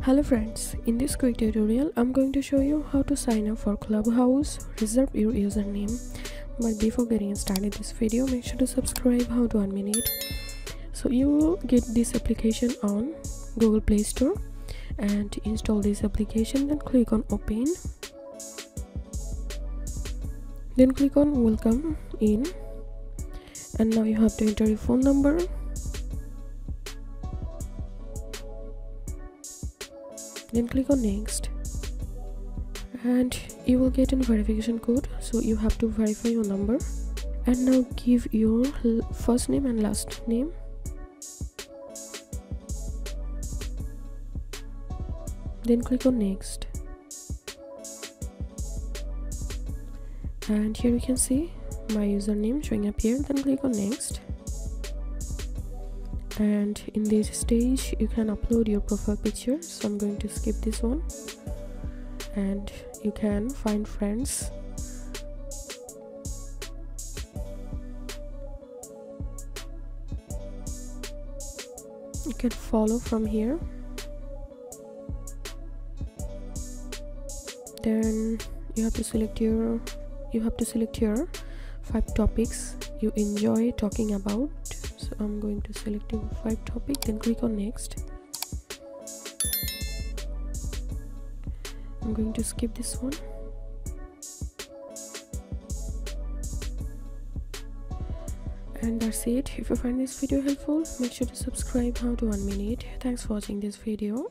Hello friends, in this quick tutorial I'm going to show you how to sign up for Clubhouse, reserve your username. But before getting started this video, make sure to subscribe. How to unmute it. So you will get this application on Google Play Store, and to install this application, then click on open, then click on welcome in, and now you have to enter your phone number. Then click on next, and you will get a verification code, so you have to verify your number. And now give your first name and last name. Then click on next, and here you can see my username showing up here. Then click on next, and in this stage you can upload your profile picture, so I'm going to skip this one. And you can find friends, you can follow from here. Then you have to select your 5 topics you enjoy talking about. So I'm going to select your 5 topics, then click on next. I'm going to skip this one. And that's it. If you find this video helpful, make sure to subscribe. How to unmute it. Thanks for watching this video.